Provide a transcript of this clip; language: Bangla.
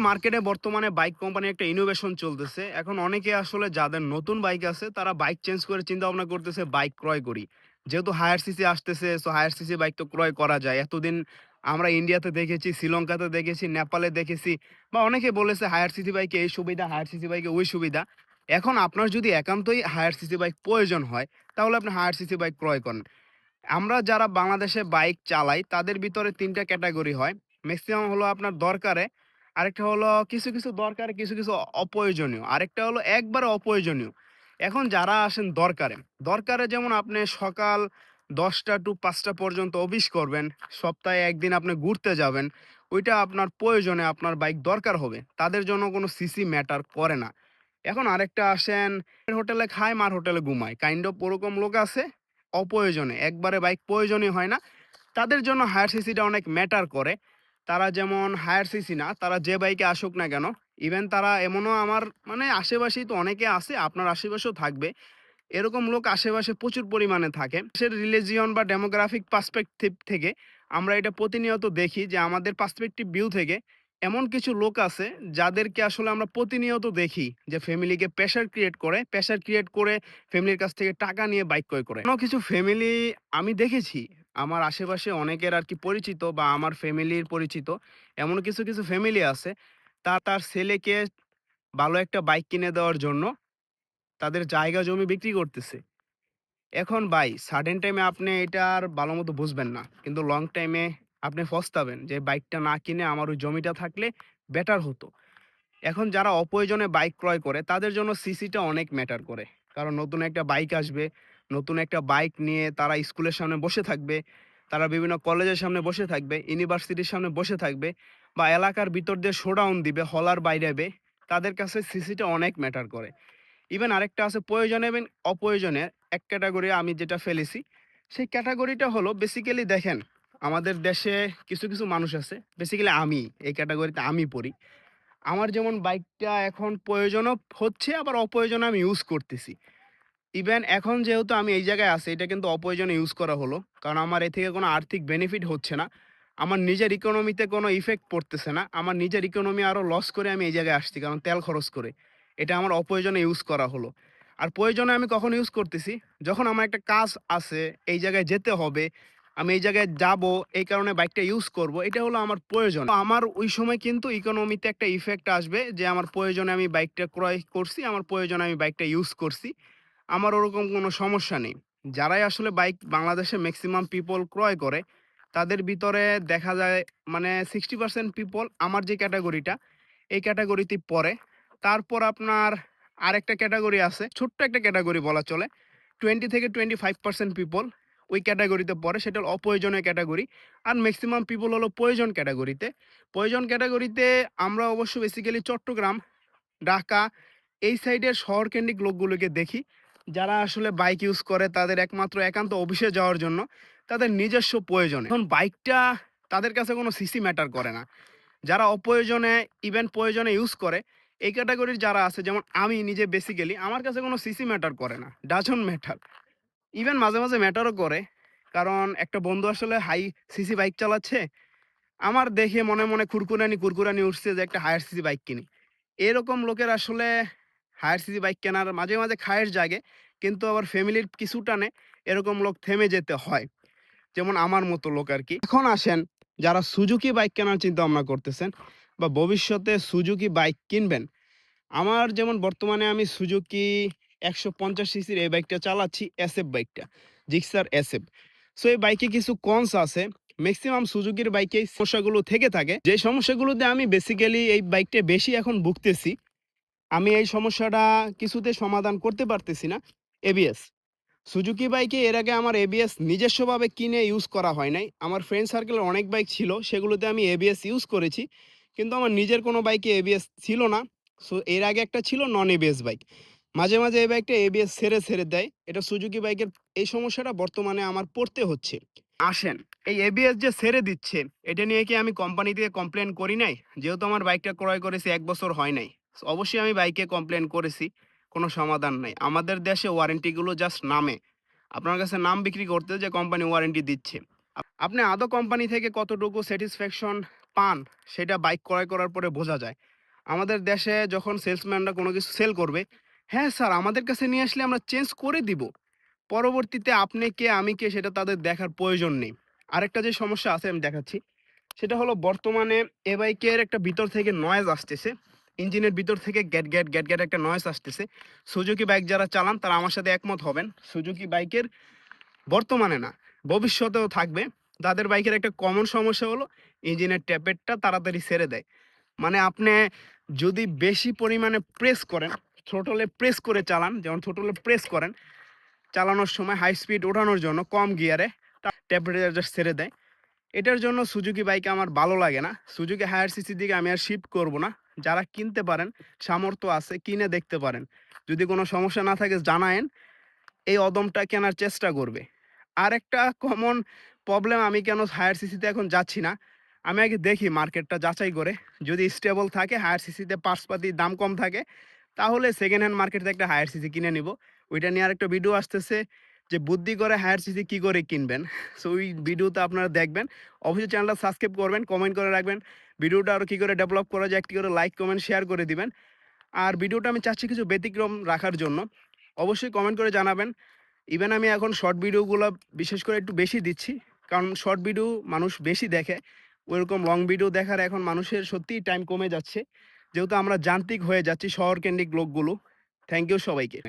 মার্কেটে বর্তমানে বাইক কোম্পানির একটা ইনোভেশন চলতেছে। এখন অনেকে আসলে যাদের নতুন বাইক আছে তারা বাইক চেঞ্জ করে চিন্তা ভাবনা করতেছে বাইক ক্রয় করি। যেহেতু হায়ার সিসি আসতেছে, সো হায়ার সিসি বাইক তো ক্রয় করা যায়। এতদিন আমরা ইন্ডিয়াতে দেখেছি, শ্রীলঙ্কাতে দেখেছি, নেপালে দেখেছি বা অনেকে বলেছে হায়ার সিসি বাইকে এই সুবিধা, হায়ার সিসি বাইকে ওই সুবিধা। এখন আপনার যদি একান্তই হায়ার সিসি বাইক প্রয়োজন হয়, তাহলে আপনি হায়ার সিসি বাইক ক্রয় করেন। আমরা যারা বাংলাদেশে বাইক চালাই তাদের ভিতরে ৩ টা ক্যাটেগরি হয়। মেক্সিমাম হলো আপনার দরকারে, আরেকটা হলো কিছু দরকারে, কিছু অপ্রয়োজনীয়। আরেকটা হলো একবারে অপ্রয়োজনীয়। এখন যারা আসেন দরকারে যেমন আপনি সকাল ১০টা টু ৫টা পর্যন্ত অফিস করবেন, সপ্তাহে ১ দিন আপনি ঘুরতে যাবেন, ওইটা আপনার প্রয়োজনে আপনার বাইক দরকার হবে। তাদের জন্য কোনো সিসি ম্যাটার করে না। এখন আরেকটা আসেন, হোটেলে খায়, মার হোটেলে ঘুমায়। কাইন্ড অফ ওরকম লোক আছে অপ্রয়োজনে, একবারে বাইক প্রয়োজনই হয় না। তাদের জন্য হায়ার সিসিটা অনেক ম্যাটার করে। তারা যেমন হায়ার সিসি না, তারা যে বাইকে আসুক না কেন, ইভেন তারা এমনও আমার মানে আশেপাশেই তো অনেকে আছে, আপনার আশেপাশেও থাকবে। এরকম লোক আশেপাশে প্রচুর পরিমাণে থাকে। দেশের রিলিজিয়ন বা ডেমোগ্রাফিক পার্সপেক্টিভ থেকে আমরা এটা প্রতিনিয়ত দেখি যে আমাদের পার্সপেক্টিভ ভিউ থেকে এমন কিছু লোক আছে যাদেরকে আসলে আমরা প্রতিনিয়ত দেখি যে ফ্যামিলিকে প্রেশার ক্রিয়েট করে ফ্যামিলির কাছ থেকে টাকা নিয়ে বাইক ক্রয় করে। কোনো কিছু ফ্যামিলি আমি দেখেছি আমার আশেপাশে অনেকের আর কি পরিচিত বা আমার ফ্যামিলির পরিচিত এমন কিছু ফ্যামিলি আছে তার ছেলেকে ভালো একটা বাইক কিনে দেওয়ার জন্য তাদের জায়গা জমি বিক্রি করতেছে। এখন ভাই সাডেন টাইমে আপনি এটা আর ভালোমতো বুঝবেন না। কিন্তু লং টাইমে আপনি পস্তাবেন যে বাইকটা না কিনে আমার ওই জমিটা থাকলে বেটার হতো। এখন যারা অপ্রয়োজনে বাইক ক্রয় করে তাদের জন্য সিসিটা অনেক ম্যাটার করে। কারণ নতুন একটা বাইক আসবে, নতুন একটা বাইক নিয়ে তারা স্কুলের সামনে বসে থাকবে, তারা বিভিন্ন কলেজের সামনে বসে থাকবে, ইউনিভার্সিটির সামনে বসে থাকবে বা এলাকার ভিতর দিয়ে শোডাউন দিবে, হলার বাইরাবে। তাদের কাছে সিসিটা অনেক ম্যাটার করে। ইভেন আরেকটা আছে প্রয়োজনে এবং অপ্রয়োজনে এক ক্যাটেগরি আমি যেটা ফেলেছি, সেই ক্যাটেগরিটা হলো বেসিক্যালি দেখেন, আমাদের দেশে কিছু মানুষ আছে, বেসিক্যালি আমি এই ক্যাটেগরিতে আমি পড়ি। আমার যেমন বাইকটা এখন প্রয়োজনও হচ্ছে আবার অপ্রয়োজনে আমি ইউজ করতেছি। ইভেন এখন যেহেতু আমি এই জায়গায় আছি এটা কিন্তু অপ্রয়োজনে ইউজ করা হলো। কারণ আমার এ থেকে কোনো আর্থিক বেনিফিট হচ্ছে না। আমার নিজের ইকোনমিতে কোনো ইফেক্ট পড়তেছে না। আমার নিজের ইকোনমি আরো লস করে আমি এই জায়গায় আসছি। কারণ তেল খরচ করে। এটা আমার অপ্রয়োজনে ইউজ করা হলো। আর প্রয়োজনে আমি কখন ইউজ করতেছি? যখন আমার একটা কাজ আছে, এই জায়গায় যেতে হবে, আমি এই জায়গায় যাবো, এই কারণে বাইকটা ইউজ করবো। এটা হলো আমার প্রয়োজন। তো আমার ওই সময় কিন্তু ইকোনমিতে একটা ইফেক্ট আসবে যে আমার প্রয়োজনে আমি বাইকটা ক্রয় করছি, আমার প্রয়োজনে আমি বাইকটা ইউজ করছি। আমার ওরকম কোনো সমস্যা নেই। যারাই আসলে বাইক বাংলাদেশে মেক্সিমাম পিপল ক্রয় করে, তাদের ভিতরে দেখা যায় মানে 60% পিপল আমার যে ক্যাটেগরিটা, এই ক্যাটেগরিতেই পড়ে। তারপর আপনার আরেকটা ক্যাটেগরি আছে, ছোট্ট একটা ক্যাটেগরি বলা চলে। 20 থেকে 25% পিপল ওই ক্যাটেগরিতে পড়ে, সেটা হলো অপ্রয়োজনীয় ক্যাটেগরি। আর মেক্সিমাম পিপল হলো প্রয়োজন ক্যাটেগরিতে। প্রয়োজন ক্যাটেগরিতে আমরা অবশ্য বেসিক্যালি চট্টগ্রাম, ঢাকা এই সাইডের শহরকেন্দ্রিক লোকগুলোকে দেখি যারা আসলে বাইক ইউজ করে তাদের একমাত্র একান্ত অফিসে যাওয়ার জন্য, তাদের নিজস্ব প্রয়োজনে। এখন বাইকটা তাদের কাছে কোনো সিসি ম্যাটার করে না। যারা অপ্রয়োজনে ইভেন প্রয়োজনে ইউজ করে, এই ক্যাটাগরির যারা আছে যেমন আমি নিজে বেসিক্যালি আমার কাছে কোনো সিসি ম্যাটার করে না। Doesn't matter. ইভেন মাঝে ম্যাটারও করে। কারণ একটা বন্ধু আসলে হাই সিসি বাইক চালাচ্ছে। আমার দেখে মনে কুরকুরানি উঠছে যে একটা হায়ার সিসি বাইক কিনি। এরকম লোকের আসলে হায়ার সিসি বাইক কেনার মাঝে খায়েশ জাগে। কিন্তু আবার ফ্যামিলির পিছু টানে এরকম লোক থেমে যেতে হয়। যেমন আমার মতো লোক আরকি। এখন আসেন যারা সুজুকি বাইক কেনার চিন্তা ভাবনা করতেছেন বা ভবিষ্যতে সুজুকি বাইক কিনবেন। আমার যেমন বর্তমানে আমি সুজুকি ১৫০ সিসির এই বাইকটা চালাচ্ছি, এসএফ বাইকটা। Gixxer SF. সো এই বাইকে কিছু কনস আছে। মেক্সিমাম সুজুকির বাইকে এই সমস্যাগুলো থেকে থাকে। যে সমস্যাগুলোতে আমি বেসিক্যালি এই বাইকটা বেশি এখন ভুগতেছি। আমি এই সমস্যাটা কিছুতে সমাধান করতে পারতেছি না। এবিএস। সুজুকি বাইকে এর আগে আমার এবিএস নিজস্বভাবে কিনে ইউজ করা হয় নাই। আমার ফ্রেন্ড সার্কেলের অনেক বাইক ছিল, সেগুলোতে আমি এবিএস ইউজ করেছি। কিন্তু আমার নিজের কোনো বাইকে এবিএস ছিল না। সো এর আগে একটা ছিল নন এবিএস বাইক। মাঝে এই বাইকটা এবিএস ছেড়ে দেয়। এটা সুজুকি বাইকের এই সমস্যাটা বর্তমানে আমার পড়তে হচ্ছে। আসেন, এই এবিএস যে ছেড়ে দিচ্ছে, এটা নিয়ে কি আমি কোম্পানি থেকে কমপ্লেন করি নাই? যেহেতু আমার বাইকটা ক্রয় করেছি ১ বছর হয় নাই। সো অবশ্যই আমি বাইকে কমপ্লেন করেছি। কোনো সমাধান নাই। আমাদের দেশে ওয়ারেন্টিগুলো জাস্ট নামে। আপনার কাছে নাম বিক্রি করতে যে কোম্পানি ওয়ারেন্টি দিচ্ছে। আপনি আদৌ কোম্পানি থেকে কতটুকু স্যাটিসফ্যাকশন পান সেটা বাইক ক্রয় করার পরে বোঝা যায়। আমাদের দেশে যখন সেলসম্যানরা কোনো কিছু সেল করবে, "হ্যাঁ স্যার, আমাদের কাছে নিয়ে আসলে আমরা চেঞ্জ করে দিব।" পরবর্তীতে আপনি কে, আমি কে সেটা তাদের দেখার প্রয়োজন নেই। আরেকটা যে সমস্যা আছে আমি দেখাচ্ছি। সেটা হলো বর্তমানে এ বাইকের একটা ভিতর থেকে নয়েজ আসতেছে। ইঞ্জিনের ভিতর থেকে গ্যাট, গ্যাট, গ্যাট, গ্যাট একটা নয়েজ আসতেছে। সুজুকি বাইক যারা চালান তারা আমার সাথে একমত হবেন। সুজুকি বাইকের বর্তমানে না, ভবিষ্যতেও থাকবে। তাদের বাইকের একটা কমন সমস্যা হলো ইঞ্জিনের ট্যাপেটটা তাড়াতাড়ি ছেড়ে দেয়। মানে আপনি যদি বেশি পরিমাণে প্রেস করেন, থ্রোটলে প্রেস করে চালান, যেমন থ্রোটলে প্রেস করেন, চালানোর সময় হাই স্পিড ওঠানোর জন্য কম গিয়ারে ট্যাপেটটা জাস্ট ছেড়ে দেয়। এটার জন্য সুজুকি বাইক আমার ভালো লাগে না। সুজুকি হায়ার সিসির দিকে আমি আর শিফট করব না। যারা কিনতে পারেন, সামর্থ্য আছে কিনে দেখতে পারেন। যদি কোনো সমস্যা না থাকে জানায়েন, এই অদমটা কেনার চেষ্টা করবে। আরেকটা কমন প্রবলেম আমি কেন হায়ার সিসিতে এখন যাচ্ছি না, আমি আগে দেখি মার্কেটটা যাচাই করে। যদি স্টেবল থাকে হায়ার সিসিতে পার্টসপাতির দাম কম থাকে, তাহলে সেকেন্ড হ্যান্ড মার্কেট থেকে একটা হায়ার সিসি কিনে নিব। ওইটা নিয়ে আরেকটা ভিডিও আসতেছে যে বুদ্ধি করে হায়ার সিসি কী করে কিনবেন। সো ওই ভিডিওটা আপনারা দেখবেন। অবশ্যই চ্যানেলটা সাবস্ক্রাইব করবেন, কমেন্ট করে রাখবেন। ভিডিওটা আরও কী করে ডেভেলপ করা যায় একটি করে লাইক, কমেন্ট, শেয়ার করে দিবেন। আর ভিডিওটা আমি চাচ্ছি কিছু ব্যতিক্রম রাখার জন্য। অবশ্যই কমেন্ট করে জানাবেন। ইভেন আমি এখন শর্ট ভিডিওগুলো বিশেষ করে একটু বেশি দিচ্ছি। কারণ শর্ট ভিডিও মানুষ বেশি দেখে। ওইরকম লং ভিডিও দেখার এখন মানুষের সত্যিই টাইম কমে যাচ্ছে। যেহেতু আমরা যান্ত্রিক হয়ে যাচ্ছি শহর কেন্দ্রিক লোকগুলো। থ্যাংক ইউ সবাইকে।